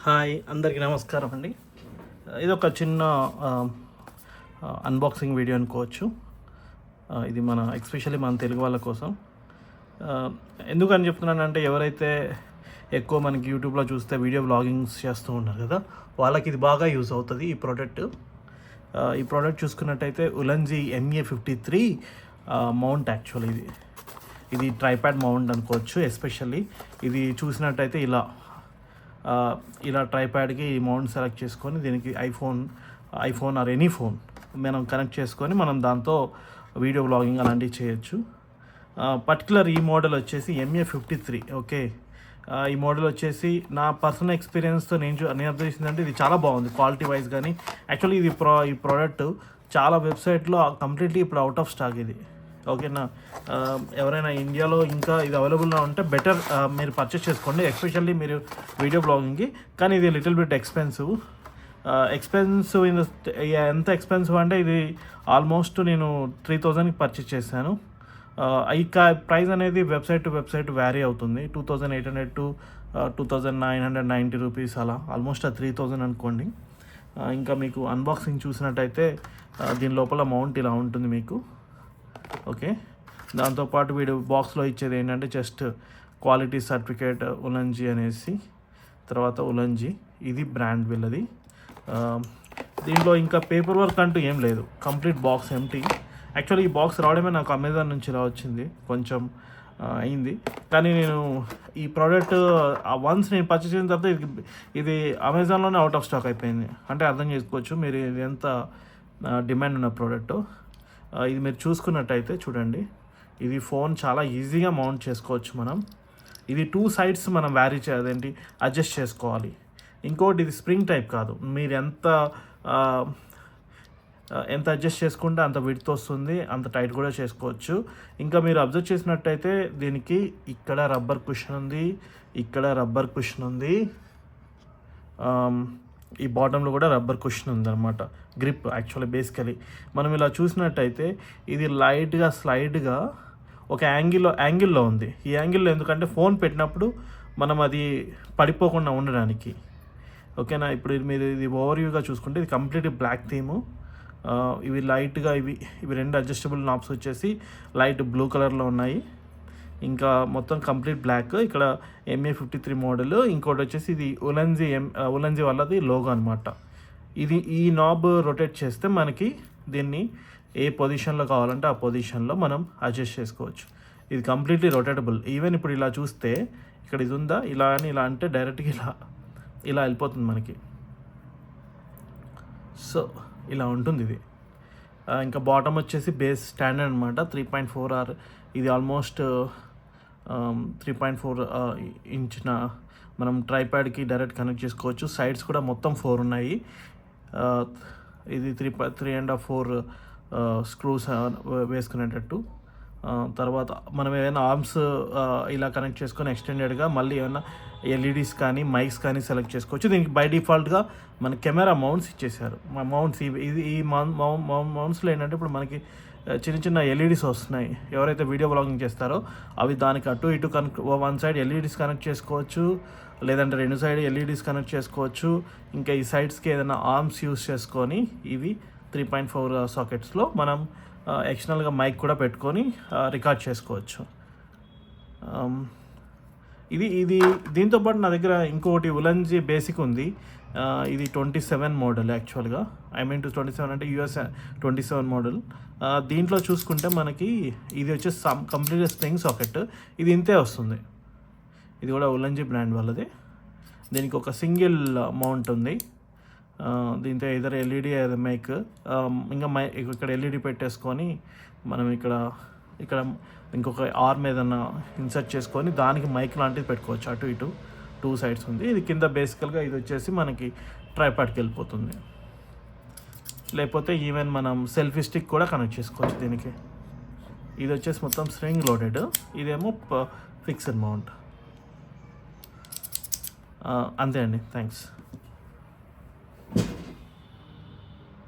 Hi అందరికీ నమస్కారం అండి. ఇది ఒక చిన్న అన్బాక్సింగ్ వీడియో అనుకోవచ్చు. ఇది ఎస్పెషల్లీ మన తెలుగు వాళ్ళ కోసం. ఎందుకని చెప్తున్నానంటే ఎవరైతే ఎక్కువ మనకి యూట్యూబ్లో చూస్తే వీడియో బ్లాగింగ్స్ చేస్తూ ఉన్నారు కదా, వాళ్ళకి ఇది బాగా యూజ్ అవుతుంది ఈ ప్రోడక్ట్. ఈ ప్రోడక్ట్ చూసుకున్నట్టయితే ఉలెన్జీ MA53 మౌంట్. యాక్చువల్లీ ఇది ట్రైప్యాడ్ మౌంట్ అనుకోవచ్చు. ఎస్పెషల్లీ ఇది చూసినట్టయితే ఇలా ట్రైప్యాడ్కి ఈ మౌంట్ సెలెక్ట్ చేసుకొని దీనికి ఐఫోన్ ఆర్ ఎనీ ఫోన్ మనం కనెక్ట్ చేసుకొని మనం దాంతో వీడియో బ్లాగింగ్ అలాంటివి చేయొచ్చు. పర్టికులర్ ఈ మోడల్ వచ్చేసి MA53. ఓకే, ఈ మోడల్ వచ్చేసి నా పర్సనల్ ఎక్స్పీరియన్స్తో నేను అర్థం చేసిందంటే ఇది చాలా బాగుంది క్వాలిటీ వైజ్. కానీ యాక్చువల్లీ ఈ ప్రోడక్ట్ చాలా వెబ్సైట్లో కంప్లీట్లీ ఇప్పుడు అవుట్ ఆఫ్ స్టాక్ ఇది. ఓకేనా, ఎవరైనా ఇండియాలో ఇంకా ఇది అవైలబుల్గా ఉంటే బెటర్ మీరు పర్చేస్ చేసుకోండి, ఎస్పెషల్లీ మీరు వీడియో బ్లాగింగ్కి. కానీ ఇది లిటిల్ బిట్ ఎక్స్పెన్సివ్. ఎంత ఎక్స్పెన్సివ్ అంటే ఇది ఆల్మోస్ట్ నేను 3000కి పర్చేస్ చేశాను. ఈ ప్రైస్ అనేది వెబ్సైట్ టు వెబ్సైట్ వ్యారీ అవుతుంది. 2800 to 2990 రూపీస్, అలా ఆల్మోస్ట్ 3000 అనుకోండి. ఇంకా మీకు అన్బాక్సింగ్ చూసినట్టయితే దీని లోపల మౌంట్ ఇలా ఉంటుంది మీకు. ఓకే, దాంతోపాటు వీడు బాక్స్లో ఇచ్చేది ఏంటంటే జస్ట్ క్వాలిటీ సర్టిఫికేట్ ఉలెన్జీ అనేసి, తర్వాత ఉలెన్జీ ఇది బ్రాండ్ వీళ్ళది. దీంట్లో ఇంకా పేపర్ వర్క్ అంటూ ఏం లేదు, కంప్లీట్ బాక్స్ ఎంటీ. యాక్చువల్లీ ఈ బాక్స్ రావడమే నాకు అమెజాన్ నుంచి ఇలా వచ్చింది, కొంచెం అయింది. కానీ నేను ఈ ప్రోడక్ట్ వన్స్ నేను పర్చేస్ చేసిన తర్వాత ఇది అమెజాన్లోనే అవుట్ ఆఫ్ స్టాక్ అయిపోయింది. అంటే అర్థం చేసుకోవచ్చు మీరు ఇది ఎంత డిమాండ్ ఉన్న ప్రోడక్ట్. ఇది మీరు చూసుకున్నట్టయితే చూడండి, ఇది ఫోన్ చాలా ఈజీగా మౌంట్ చేసుకోవచ్చు మనం. ఇది 2 sides మనం వ్యారీ చేయాలంటే అడ్జస్ట్ చేసుకోవాలి. ఇంకోటి ఇది స్ప్రింగ్ టైప్ కాదు, మీరు ఎంత అడ్జస్ట్ చేసుకుంటే అంత విడ్త్ వస్తుంది, అంత టైట్ కూడా చేసుకోవచ్చు. ఇంకా మీరు అబ్జర్వ్ చేసినట్టయితే దీనికి ఇక్కడ రబ్బర్ కుషన్ ఉంది, ఇక్కడ రబ్బర్ కుషన్ ఉంది, ఈ బాటంలో కూడా రబ్బర్ కుషన్ ఉందన్నమాట, గ్రిప్. యాక్చువల్లీ బేసికలీ మనం ఇలా చూసినట్టయితే ఇది లైట్గా స్లైడ్గా ఒక యాంగిల్లో ఉంది. ఈ యాంగిల్లో ఎందుకంటే ఫోన్ పెట్టినప్పుడు మనం అది పడిపోకుండా ఉండడానికి. ఓకేనా, ఇప్పుడు మీరు ఇది ఓవర్వ్యూగా చూసుకుంటే ఇది కంప్లీట్ బ్లాక్ థీము. ఇవి లైట్గా ఇవి 2 అడ్జస్టబుల్ నాబ్స్ వచ్చేసి లైట్ బ్లూ కలర్లో ఉన్నాయి. ఇంకా మొత్తం కంప్లీట్ బ్లాక్. ఇక్కడ MA53 మోడల్. ఇంకోటి వచ్చేసి ఇది ఉలెన్జీ వాళ్ళది లోగో అనమాట. ఈ నాబ్ రొటేట్ చేస్తే మనకి దీన్ని ఏ పొజిషన్లో కావాలంటే ఆ పొజిషన్లో మనం అడ్జస్ట్ చేసుకోవచ్చు. ఇది కంప్లీట్లీ రొటేటబుల్. ఈవెన్ ఇప్పుడు ఇలా చూస్తే ఇక్కడ ఇది ఉందా, ఇలా అంటే డైరెక్ట్గా ఇలా వెళ్ళిపోతుంది మనకి. సో ఇలా ఉంటుంది ఇది. ఇంకా బాటమ్ వచ్చేసి బేస్ స్టాండర్డ్ అనమాట, 3.4R. ఇది ఆల్మోస్ట్ 3.4 ఇంచ్న మనం ట్రైప్యాడ్కి డైరెక్ట్ కనెక్ట్ చేసుకోవచ్చు. సైడ్స్ కూడా మొత్తం 4 ఉన్నాయి. ఇది 3.4 స్క్రూస్ వేసుకునేటట్టు. తర్వాత మనం ఏమైనా ఆర్మ్స్ ఇలా కనెక్ట్ చేసుకొని ఎక్స్టెండెడ్గా మళ్ళీ ఏమైనా ఎల్ఈడీస్ కానీ మైక్స్ కానీ సెలెక్ట్ చేసుకోవచ్చు. దీనికి బై డిఫాల్ట్గా మన కెమెరా మౌంట్స్ ఇచ్చేసారు. మౌంట్స్ ఈ మౌంట్స్లో ఏంటంటే ఇప్పుడు మనకి చిన్న ఎల్ఈడీస్ వస్తున్నాయి. ఎవరైతే వీడియో బ్లాగింగ్ చేస్తారో అవి దానికి అటు ఇటు వన్ సైడ్ ఎల్ఈడీస్ కనెక్ట్ చేసుకోవచ్చు, లేదంటే 2 సైడ్ ఎల్ఈడీస్ కనెక్ట్ చేసుకోవచ్చు. ఇంకా ఈ సైడ్స్కి ఏదైనా ఆర్మ్స్ యూస్ చేసుకొని ఇవి 3.4 సాకెట్స్లో మనం ఎక్స్టర్నల్గా మైక్ కూడా పెట్టుకొని రికార్డ్ చేసుకోవచ్చు. ఇది దీంతోపాటు నా దగ్గర ఇంకొకటి ఉలెన్జీ బేసిక్ ఉంది. ఇది 27 మోడల్. యాక్చువల్గా to 27 అంటే US 27 మోడల్. దీంట్లో చూసుకుంటే మనకి ఇది వచ్చేసి కంప్లీట్ స్ప్రింగ్ సాకెట్. ఇది ఇంతే వస్తుంది. ఇది కూడా ఉలెన్జీ బ్రాండ్ వాళ్ళది. దీనికి ఒక సింగిల్ మౌంట్ ఉంది. దీంతో ఇద్దరు ఎల్ఈడి మైక్, ఇంకా ఇక్కడ ఎల్ఈడి పెట్టేసుకొని మనం ఇక్కడ ఇంకొక ఆర్మ్ ఏదైనా ఇన్సర్ట్ చేసుకొని దానికి మైక్ లాంటిది పెట్టుకోవచ్చు. అటు ఇటు 2 sides ఉంది. ఇది కింద బేసికల్గా ఇది వచ్చేసి మనకి ట్రైపాడ్కి వెళ్ళిపోతుంది. లేకపోతే ఈవెన్ మనం సెల్ఫీ స్టిక్ కూడా కనెక్ట్ చేసుకోవచ్చు దీనికి. ఇది వచ్చేసి మొత్తం స్ప్రింగ్ లోడెడ్, ఇదేమో ఫిక్స్డ్ మౌంట్. అంతే అండి, థ్యాంక్స్.